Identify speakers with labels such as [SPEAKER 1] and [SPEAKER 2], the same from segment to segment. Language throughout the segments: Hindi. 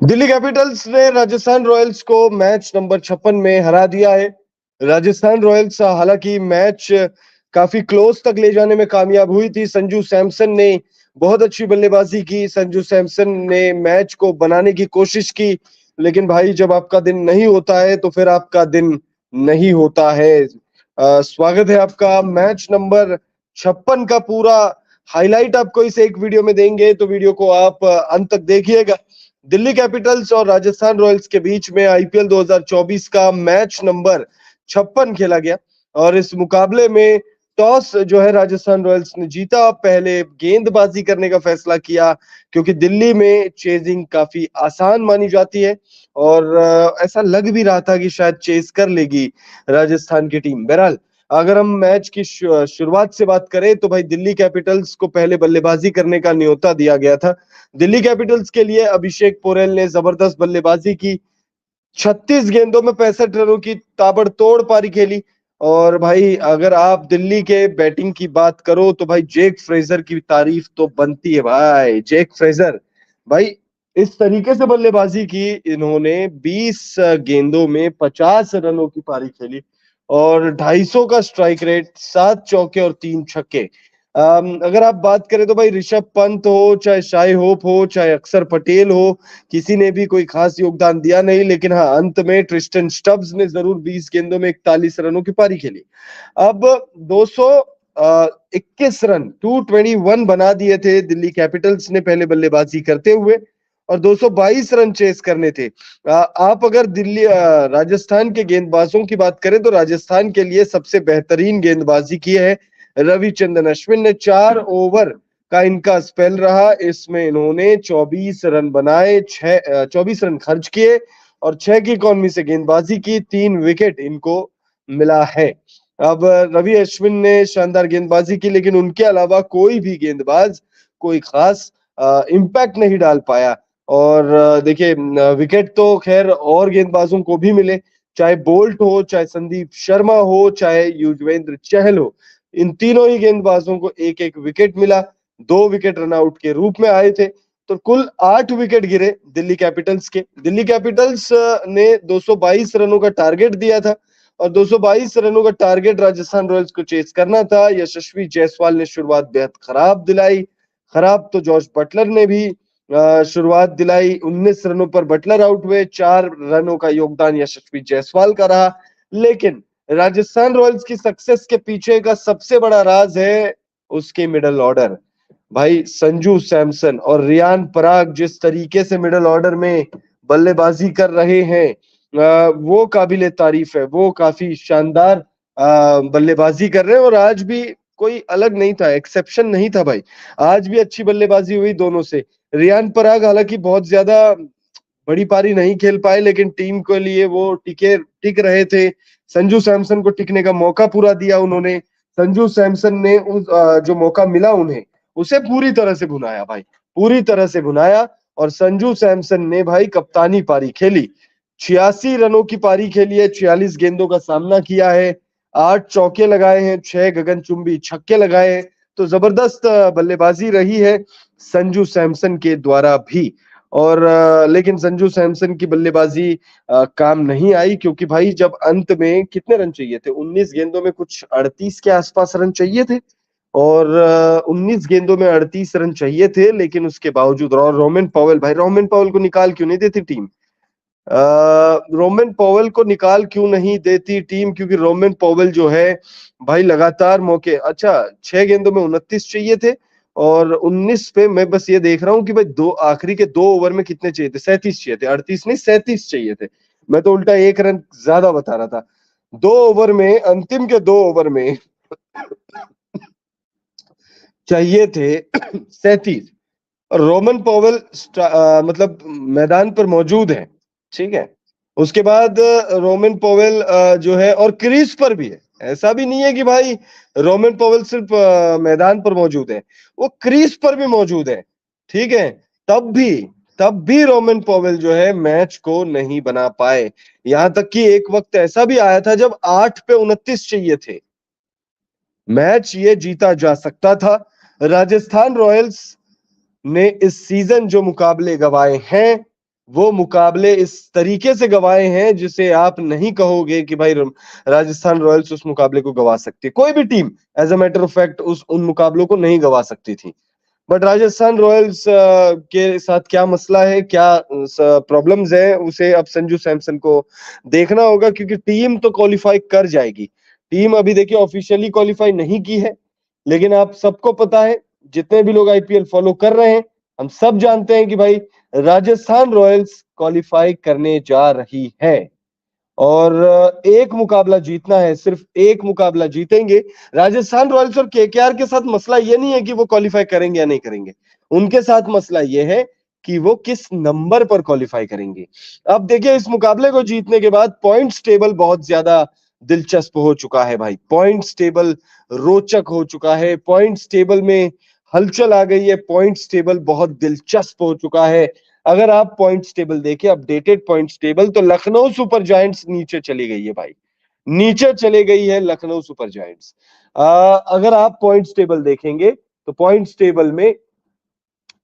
[SPEAKER 1] दिल्ली कैपिटल्स ने राजस्थान रॉयल्स को मैच नंबर 56 में हरा दिया है। राजस्थान रॉयल्स हालांकि मैच काफी क्लोज तक ले जाने में कामयाब हुई थी। संजू सैमसन ने बहुत अच्छी बल्लेबाजी की। संजू सैमसन ने मैच को बनाने की कोशिश की, लेकिन भाई जब आपका दिन नहीं होता है तो फिर आपका दिन नहीं होता है। स्वागत है आपका। मैच नंबर 56 का पूरा हाईलाइट आपको इस एक वीडियो में देंगे, तो वीडियो को आप अंत तक देखिएगा। दिल्ली कैपिटल्स और राजस्थान रॉयल्स के बीच में आईपीएल 2024 का मैच नंबर 56 खेला गया और इस मुकाबले में टॉस जो है राजस्थान रॉयल्स ने जीता। पहले गेंदबाजी करने का फैसला किया क्योंकि दिल्ली में चेजिंग काफी आसान मानी जाती है और ऐसा लग भी रहा था कि शायद चेस कर लेगी राजस्थान की टीम। बहरहाल अगर हम मैच की शुरुआत से बात करें तो भाई दिल्ली कैपिटल्स को पहले बल्लेबाजी करने का न्योता दिया गया था। दिल्ली कैपिटल्स के लिए अभिषेक पोरेल ने जबरदस्त बल्लेबाजी की। 36 गेंदों में 65 रनों की ताबड़तोड़ पारी खेली। और भाई अगर आप दिल्ली के बैटिंग की बात करो तो भाई जेक फ्रेजर की तारीफ तो बनती है। भाई जेक फ्रेजर भाई इस तरीके से बल्लेबाजी की, इन्होंने 20 गेंदों में 50 रनों की पारी खेली और 250 का स्ट्राइक रेट, 7 चौके और 3 छक्के। अगर आप बात करें तो भाई ऋषभ पंत हो, चाहे शाई होप हो, चाहे अक्षर पटेल हो, किसी ने भी कोई खास योगदान दिया नहीं। लेकिन हाँ, अंत में ट्रिस्टन स्टब्स ने जरूर 20 गेंदों में 41 रनों की पारी खेली। अब 221 रन 221 बना दिए थे दिल्ली कैपिटल्स ने पहले बल्लेबाजी करते हुए और 222 रन चेस करने थे। आप अगर राजस्थान के गेंदबाजों की बात करें तो राजस्थान के लिए सबसे बेहतरीन गेंदबाजी की है रविचंद्रन अश्विन ने। 4 ओवर का इनका स्पेल रहा, इसमें इन्होंने 24 रन बनाए, 24 रन खर्च किए और 6 की इकॉनमी से गेंदबाजी की। 3 विकेट इनको मिला है। अब रवि अश्विन ने शानदार गेंदबाजी की, लेकिन उनके अलावा कोई भी गेंदबाज कोई खास इंपैक्ट नहीं डाल पाया। और देखिए विकेट तो खैर और गेंदबाजों को भी मिले, चाहे बोल्ट हो, चाहे संदीप शर्मा हो, चाहे युजवेंद्र चहल हो। इन तीनों ही गेंदबाजों को एक एक विकेट मिला। 2 विकेट रनआउट के रूप में आए थे, तो कुल 8 विकेट गिरे दिल्ली कैपिटल्स के। दिल्ली कैपिटल्स ने 222 रनों का टारगेट दिया था और 222 रनों का टारगेट राजस्थान रॉयल्स को चेस करना था। यशस्वी जायसवाल ने शुरुआत बेहद खराब दिलाई। खराब तो जॉर्ज बटलर ने भी शुरुआत दिलाई। 19 रनों पर बटलर आउट हुए। 4 रनों का योगदान यशस्वी जायसवाल का रहा। लेकिन राजस्थान रॉयल्स की सक्सेस के पीछे का सबसे बड़ा राज है उसके मिडल ऑर्डर। भाई संजू सैमसन और रियान पराग जिस तरीके से मिडल ऑर्डर में बल्लेबाजी कर रहे हैं, वो काबिले तारीफ है। वो काफी शानदार बल्लेबाजी कर रहे हैं और आज भी कोई अलग नहीं था, एक्सेप्शन नहीं था भाई। आज भी अच्छी बल्लेबाजी हुई दोनों से। रियान पराग हालांकि बहुत ज्यादा बड़ी पारी नहीं खेल पाए, लेकिन टीम के लिए वो टिक रहे थे। संजू सैमसन को टिकने का मौका पूरा दिया उन्होंने। संजू सैमसन ने जो मौका मिला उन्हें, उसे पूरी तरह से भुनाया भाई, पूरी तरह से भुनाया। और संजू सैमसन ने भाई कप्तानी पारी खेली। 86 रनों की पारी खेली है, 46 गेंदों का सामना किया है, 8 चौके लगाए हैं, 6 गगनचुंबी छक्के लगाए हैं। तो जबरदस्त बल्लेबाजी रही है संजू सैमसन के द्वारा भी। और लेकिन संजू सैमसन की बल्लेबाजी काम नहीं आई, क्योंकि भाई जब अंत में कितने रन चाहिए थे, 19 गेंदों में कुछ 38 के आसपास रन चाहिए थे और 19 गेंदों में 38 रन चाहिए थे। लेकिन उसके बावजूद रोमन पॉवेल, भाई रोमन पॉवेल को निकाल क्यों नहीं देती टीम? रोमन पॉवेल को निकाल क्यों नहीं देती टीम? क्योंकि रोमन पॉवेल जो है भाई लगातार मौके, अच्छा 6 गेंदों में 29 चाहिए थे और 19 पे मैं बस ये देख रहा हूँ कि भाई दो आखिरी के 2 ओवर में कितने चाहिए थे, 37 चाहिए थे, 38 नहीं 37 चाहिए थे। मैं तो उल्टा 1 रन ज्यादा बता रहा था। 2 ओवर में, अंतिम के 2 ओवर में चाहिए थे 37। रोमन पॉवेल मतलब मैदान पर मौजूद है, ठीक है। उसके बाद रोमन पॉवेल जो है और क्रीज पर भी है। ऐसा भी नहीं है कि भाई रोमन पॉवेल सिर्फ मैदान पर मौजूद है, वो क्रीज पर भी मौजूद है, ठीक है। तब भी तब भी रोमन पॉवेल जो है मैच को नहीं बना पाए। यहां तक कि एक वक्त ऐसा भी आया था जब 8 पे 29 चाहिए थे, मैच ये जीता जा सकता था। राजस्थान रॉयल्स ने इस सीजन जो मुकाबले गंवाए हैं वो मुकाबले इस तरीके से गंवाए हैं जिसे आप नहीं कहोगे कि भाई राजस्थान रॉयल्स उस मुकाबले को गंवा सकती है। कोई भी team as a matter of fact उन मुकाबलों को नहीं गंवा सकती थी। बट राजस्थान रॉयल्स के साथ क्या मसला है, क्या प्रॉब्लम्स है, उसे अब संजू सैमसन को देखना होगा, क्योंकि टीम तो क्वालिफाई कर जाएगी। टीम अभी देखिए ऑफिशियली क्वालिफाई नहीं की है, लेकिन आप सबको पता है, जितने भी लोग आईपीएल फॉलो कर रहे हैं, हम सब जानते हैं कि भाई राजस्थान रॉयल्स क्वालिफाई करने जा रही है। और एक मुकाबला जीतना है, सिर्फ एक मुकाबला जीतेंगे। राजस्थान रॉयल्स और केकेआर के साथ मसला ये नहीं है कि वो क्वालिफाई करेंगे या नहीं करेंगे, उनके साथ मसला ये है कि वो किस नंबर पर क्वालिफाई करेंगे। अब देखिए, इस मुकाबले को जीतने के बाद पॉइंट्स टेबल बहुत ज्यादा दिलचस्प हो चुका है भाई। पॉइंट्स टेबल रोचक हो चुका है, पॉइंट्स टेबल में हलचल आ गई है, पॉइंट्स टेबल बहुत दिलचस्प हो चुका है। अगर आप पॉइंट्स टेबल देखें, अपडेटेड पॉइंट्स टेबल, तो लखनऊ सुपर जायंट्स नीचे चली गई है भाई, नीचे चले गई है लखनऊ सुपर जायंट्स। अगर आप पॉइंट्स टेबल देखेंगे तो पॉइंट्स टेबल में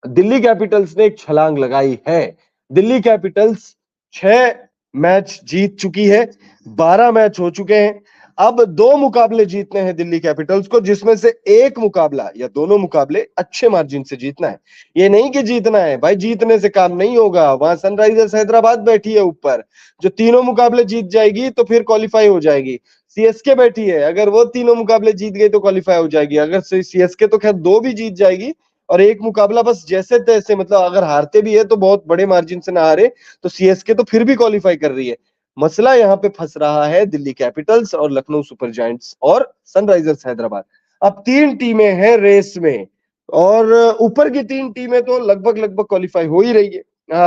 [SPEAKER 1] दिल्ली कैपिटल्स ने एक छलांग लगाई है। दिल्ली कैपिटल्स 6 मैच जीत चुकी है, 12 मैच हो चुके हैं। अब 2 मुकाबले जीतने हैं दिल्ली कैपिटल्स को, जिसमें से एक मुकाबला या दोनों मुकाबले अच्छे मार्जिन से जीतना है। ये नहीं कि जीतना है भाई, जीतने से काम नहीं होगा। वहां सनराइजर्स हैदराबाद बैठी है ऊपर, जो तीनों मुकाबले जीत जाएगी तो फिर क्वालिफाई हो जाएगी। सीएसके बैठी है, अगर वो तीनों मुकाबले जीत गई तो क्वालिफाई हो जाएगी। अगर सीएसके तो खैर 2 भी जीत जाएगी और एक मुकाबला बस जैसे तैसे, मतलब अगर हारते भी है तो बहुत बड़े मार्जिन से ना हारे, तो सीएसके तो फिर भी क्वालिफाई कर रही है। मसला यहाँ पे फंस रहा है दिल्ली कैपिटल्स और लखनऊ सुपर जायंट्स और सनराइजर्स हैदराबाद। अब 3 टीमें हैं रेस में, और ऊपर की 3 टीमें तो लगभग लगभग क्वालिफाई हो ही रही है।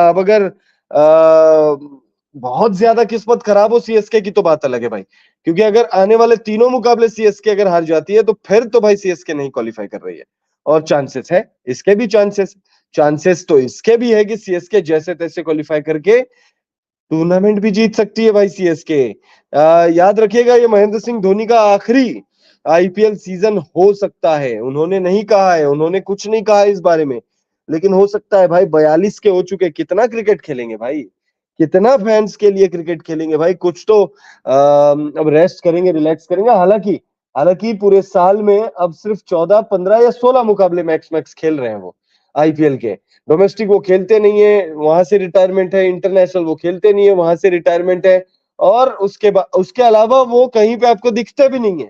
[SPEAKER 1] अब अगर बहुत ज्यादा किस्मत खराब हो सीएसके की तो बात अलग है भाई, क्योंकि अगर आने वाले तीनों मुकाबले सीएसके अगर हार जाती है तो फिर तो भाई सीएसके नहीं क्वालिफाई कर रही है। और चांसेस है, इसके भी चांसेस तो इसके भी है कि सीएसके जैसे तैसे क्वालिफाई करके टूर्नामेंट भी जीत सकती है भाई सीएसके। याद रखिएगा, ये महेंद्र सिंह धोनी का आखिरी आईपीएल सीजन हो सकता है। उन्होंने नहीं कहा है, उन्होंने कुछ नहीं कहा है इस बारे में, लेकिन हो सकता है भाई। 42 के हो चुके, कितना क्रिकेट खेलेंगे भाई, कितना फैंस के लिए क्रिकेट खेलेंगे भाई। कुछ तो अब रेस्ट करेंगे, रिलैक्स करेंगे। हालांकि हालांकि पूरे साल में अब सिर्फ 14, 15 या 16 मुकाबले मैक्स मैक्स खेल रहे हैं वो आईपीएल के। डोमेस्टिक वो खेलते नहीं है, वहां से रिटायरमेंट है। इंटरनेशनल वो खेलते नहीं है, वहां से रिटायरमेंट है। और उसके बाद उसके अलावा वो कहीं पे आपको दिखते भी नहीं है।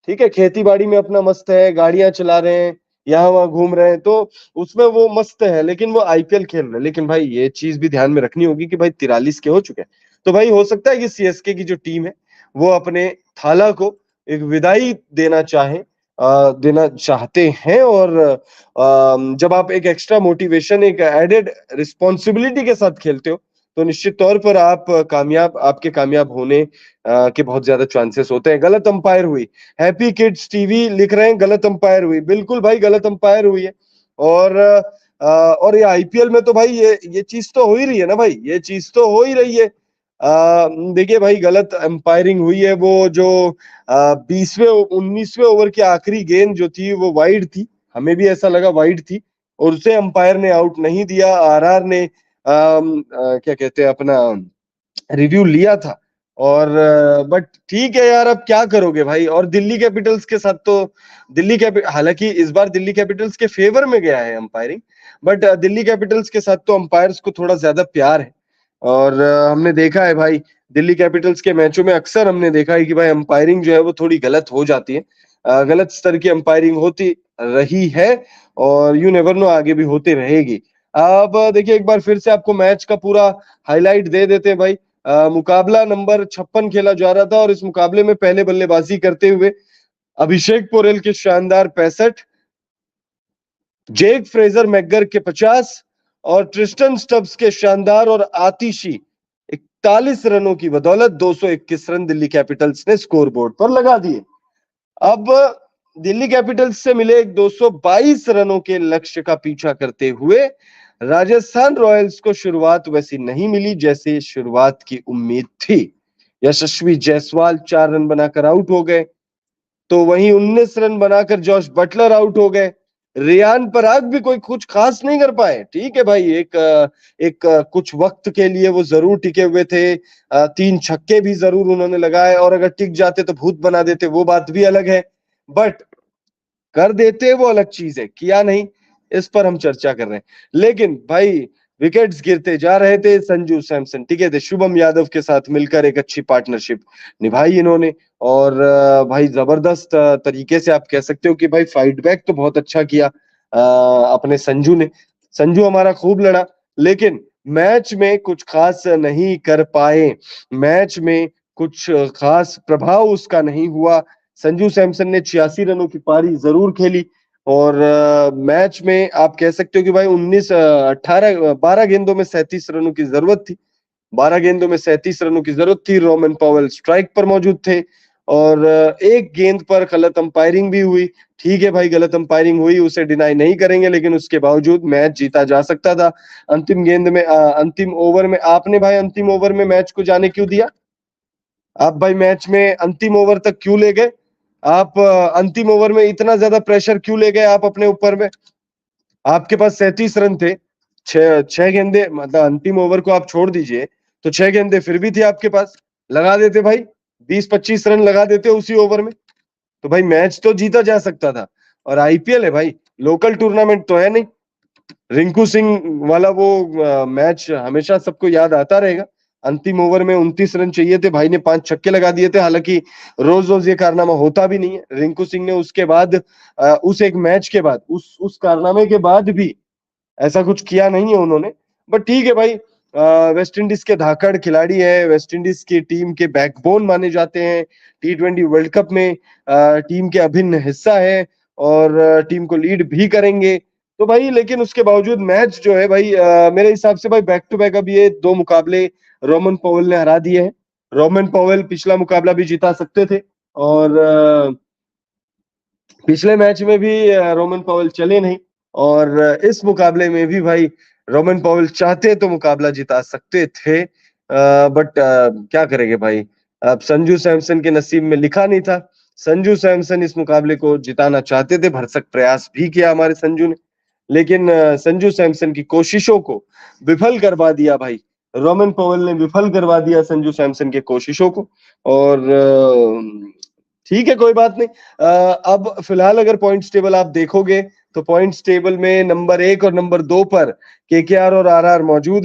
[SPEAKER 1] ठीक है, खेती बाड़ी में अपना मस्त है, गाड़ियां चला रहे हैं, यहाँ वहां घूम रहे हैं, तो उसमें वो मस्त है, लेकिन वो आईपीएल खेल रहे हैं। लेकिन भाई ये चीज भी ध्यान में रखनी होगी कि भाई 43 के हो चुके हैं, तो भाई हो सकता है कि सीएसके की जो टीम है वो अपने थाला को एक विदाई देना देना चाहते हैं। और जब आप एक एक्स्ट्रा मोटिवेशन, एक एडेड रिस्पॉन्सिबिलिटी के साथ खेलते हो, तो निश्चित तौर पर आपके कामयाब होने के बहुत ज्यादा चांसेस होते हैं। गलत अंपायर हुई, हैप्पी किड्स टीवी लिख रहे हैं गलत अंपायर हुई। बिल्कुल भाई, गलत अंपायर हुई है। और और ये आईपीएल में तो भाई ये चीज तो हो ही रही है ना भाई, ये चीज तो हो ही रही है। देखिए भाई, गलत अंपायरिंग हुई है। वो जो 20वें 19वें ओवर की आखिरी गेंद जो थी वो वाइड थी, हमें भी ऐसा लगा वाइड थी, और उसे अंपायर ने आउट नहीं दिया। आरआर ने क्या कहते हैं अपना रिव्यू लिया था। और बट ठीक है यार, अब क्या करोगे भाई। और दिल्ली कैपिटल्स के साथ तो हालांकि इस बार दिल्ली कैपिटल्स के फेवर में गया है अंपायरिंग, बट दिल्ली कैपिटल्स के साथ तो अंपायर्स को थोड़ा ज्यादा प्यार है। और हमने देखा है भाई, दिल्ली कैपिटल्स के मैचों में अक्सर हमने देखा है कि भाई अंपायरिंग जो है वो थोड़ी गलत हो जाती है। गलत स्तर की अंपायरिंग होती रही है, और यू नेवर नो आगे भी होती रहेगी। अब देखिए, एक बार फिर से आपको मैच का पूरा हाईलाइट दे देते हैं भाई। मुकाबला नंबर 56 खेला जा रहा था, और इस मुकाबले में पहले बल्लेबाजी करते हुए अभिषेक पोरेल के शानदार 65, जेक फ्रेजर मैकगर के 50 और ट्रिस्टन स्टब्स के शानदार और आतिशी 41 रनों की बदौलत 221 रन दिल्ली कैपिटल्स ने स्कोर बोर्ड पर लगा दिए। अब दिल्ली कैपिटल्स से मिले एक 222 रनों के लक्ष्य का पीछा करते हुए राजस्थान रॉयल्स को शुरुआत वैसी नहीं मिली जैसे शुरुआत की उम्मीद थी। यशस्वी जायसवाल 4 रन बनाकर आउट हो गए, तो वहीं 19 रन बनाकर जॉश बटलर आउट हो गए। रियान पराग भी कोई कुछ खास नहीं कर पाए। ठीक है भाई, एक कुछ वक्त के लिए वो जरूर टिके हुए थे, 3 छक्के भी जरूर उन्होंने लगाए, और अगर टिक जाते तो भूत बना देते, वो बात भी अलग है। बट कर देते वो अलग चीज है, किया नहीं इस पर हम चर्चा कर रहे हैं। लेकिन भाई विकेट्स गिरते जा रहे थे, संजू सैमसन टिके थे, शुभम यादव के साथ मिलकर एक अच्छी पार्टनरशिप निभाई इन्होंने। और भाई जबरदस्त तरीके से आप कह सकते हो कि भाई फाइट बैक तो बहुत अच्छा किया अपने संजू ने। संजू हमारा खूब लड़ा, लेकिन मैच में कुछ खास नहीं कर पाए, मैच में कुछ खास प्रभाव उसका नहीं हुआ। संजू सैमसन ने 86 रनों की पारी जरूर खेली, और मैच में आप कह सकते हो कि भाई 12 गेंदों में 37 रनों की जरूरत थी, 12 गेंदों में 37 रनों की जरूरत थी। रोमन पॉवेल स्ट्राइक पर मौजूद थे, और एक गेंद पर गलत अंपायरिंग भी हुई। ठीक है भाई, गलत अंपायरिंग हुई, उसे डिनाई नहीं करेंगे, लेकिन उसके बावजूद मैच जीता जा सकता था। अंतिम गेंद में अंतिम ओवर में आपने भाई अंतिम ओवर में मैच को जाने क्यों दिया? आप भाई मैच में अंतिम ओवर तक क्यों ले गए? आप अंतिम ओवर में इतना ज्यादा प्रेशर क्यों ले गए आप अपने ऊपर में? आपके पास 37 रन थे, छह गेंदे, मतलब अंतिम ओवर को आप छोड़ दीजिए तो 6 गेंदे फिर भी थे आपके पास, लगा देते भाई, 20-25 रन लगा देते उसी ओवर में, तो भाई मैच तो जीता जा सकता था। और आईपीएल है भाई, लोकल टूर्नामेंट तो है नहीं। रिंकू सिंह वाला वो मैच हमेशा सबको याद आता रहेगा। अंतिम ओवर में 29 रन चाहिए थे, भाई ने 5 छक्के लगा दिए थे। हालांकि रोज रोज ये कारनामा होता भी नहीं है। रिंकू सिंह ने उसके बाद उस एक मैच के बाद, उस कारनामे के बाद भी ऐसा कुछ किया नहीं है उन्होंने। बट ठीक है भाई, वेस्ट इंडीज के धाकड़ खिलाड़ी है, वेस्ट इंडीज की टीम के बैकबोन माने जाते हैं। T20 वर्ल्ड कप में टीम के अभिन्न हिस्सा है, और टीम को लीड भी करेंगे। तो भाई लेकिन उसके बावजूद मैच जो है भाई, मेरे हिसाब से भाई बैक टू बैक अब ये 2 मुकाबले रोमन पॉवेल ने हरा दिए हैं। रोमन पॉवेल पिछला मुकाबला भी जिता सकते थे, और पिछले मैच में भी रोमन पॉवेल चले नहीं, और इस मुकाबले में भी भाई रोमन पॉवेल चाहते तो मुकाबला जिता सकते थे, बट क्या करेंगे भाई, अब संजू सैमसन के नसीब में लिखा नहीं था। संजू सैमसन इस मुकाबले को जिताना चाहते थे, भरसक प्रयास भी किया हमारे संजू ने, लेकिन संजू सैमसन की कोशिशों को विफल करवा दिया भाई। रोमन पॉवेल ने विफल करवा दिया संजू सैमसन के कोशिशों को। और ठीक है, कोई बात नहीं। अब फिलहाल अगर पॉइंट्स टेबल आप देखोगे तो पॉइंट्स टेबल में नंबर 1 और नंबर 2 पर केकेआर और आरआर मौजूद है।